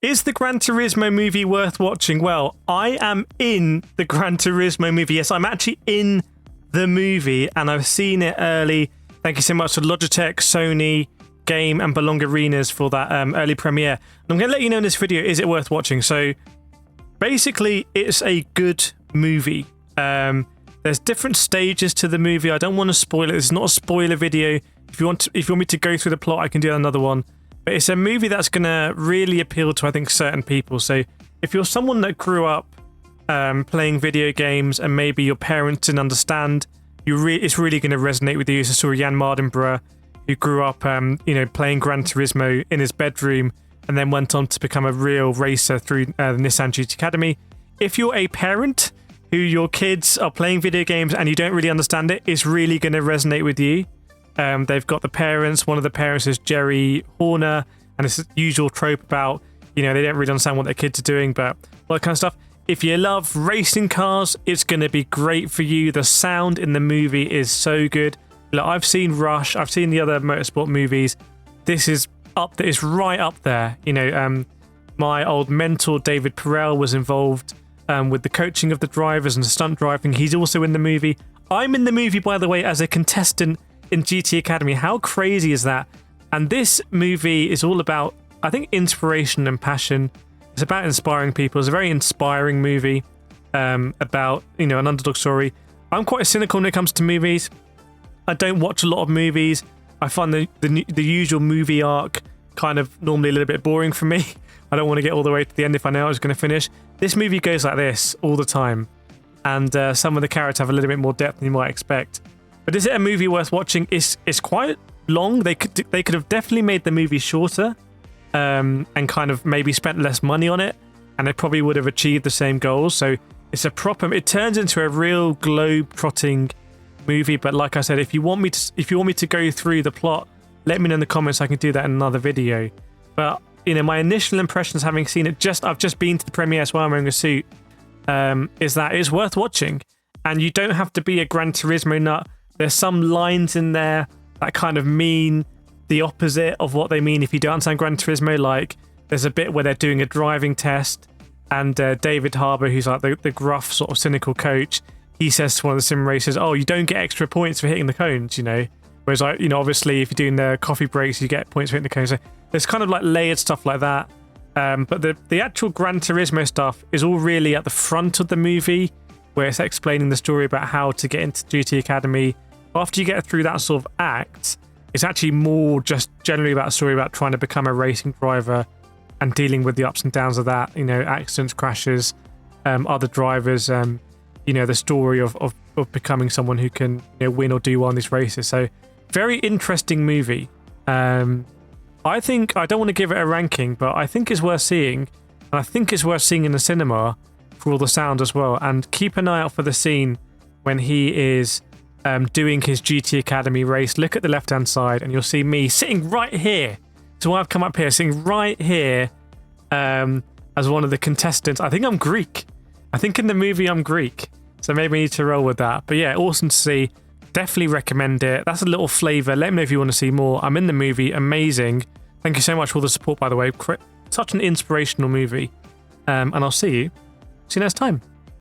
Is the Gran Turismo movie worth watching? Well, I am in the Gran Turismo movie. Yes, I'm actually in the movie and I've seen it early. Thank you so much to Logitech, Sony, Game and Belong Arenas for that early premiere. And I'm going to let you know in this video, is it worth watching? So basically, it's a good movie. There's different stages to the movie. I don't want to spoil it. It's not a spoiler video. If you want me to go through the plot, I can do another one. But it's a movie that's going to really appeal to, I think, certain people. So if you're someone that grew up playing video games and maybe your parents didn't understand, it's really going to resonate with you. It's a story of Jan Mardenborough, who grew up, playing Gran Turismo in his bedroom and then went on to become a real racer through the Nissan GT Academy. If you're a parent who your kids are playing video games and you don't really understand it, it's really going to resonate with you. They've got the parents. One of the parents is Jerry Horner, and it's the usual trope about, they don't really understand what their kids are doing, but all that kind of stuff. If you love racing cars, it's going to be great for you. The sound in the movie is so good. Look, I've seen Rush. I've seen the other motorsport movies. This is up there. It's right up there. My old mentor, David Perel, was involved with the coaching of the drivers and the stunt driving. He's also in the movie. I'm in the movie, by the way, as a contestant in GT Academy. How crazy is that? And this movie is all about, I think, inspiration and passion. It's about inspiring people. It's a very inspiring movie about, an underdog story. I'm quite cynical when it comes to movies. I don't watch a lot of movies. I find the usual movie arc kind of normally a little bit boring for me. I don't want to get all the way to the end if I know I was going to finish. This movie goes like this all the time. And some of the characters have a little bit more depth than you might expect. But is it a movie worth watching? It's quite long. They could have definitely made the movie shorter and kind of maybe spent less money on it, and they probably would have achieved the same goals. So it turns into a real globe-trotting movie. But like I said, if you want me to go through the plot, let me know in the comments. I can do that in another video. But my initial impressions, having seen it, I've just been to the premiere, so I'm wearing a suit, is that it's worth watching, and you don't have to be a Gran Turismo nut. There's some lines in there that kind of mean the opposite of what they mean if you don't understand Gran Turismo. Like, there's a bit where they're doing a driving test, and David Harbour, who's like the gruff, sort of cynical coach, he says to one of the sim racers, "Oh, you don't get extra points for hitting the cones," Whereas, like, obviously, if you're doing the coffee breaks, you get points for hitting the cones. So there's kind of like layered stuff like that. But the actual Gran Turismo stuff is all really at the front of the movie, where it's explaining the story about how to get into GT Academy. After you get through that sort of act, it's actually more just generally about a story about trying to become a racing driver and dealing with the ups and downs of that, accidents, crashes, other drivers, the story of becoming someone who can win or do well in these races. So very interesting movie. I think, I don't want to give it a ranking, but I think it's worth seeing. And I think it's worth seeing in the cinema for all the sound as well. And keep an eye out for the scene when he is doing his GT Academy race. Look at the left-hand side and you'll see me sitting right here. So I've come up here, sitting right here as one of the contestants. I think I'm Greek. I think in the movie I'm Greek. So maybe I need to roll with that. But yeah, awesome to see. Definitely recommend it. That's a little flavour. Let me know if you want to see more. I'm in the movie. Amazing. Thank you so much for all the support, by the way. Such an inspirational movie. And I'll see you next time.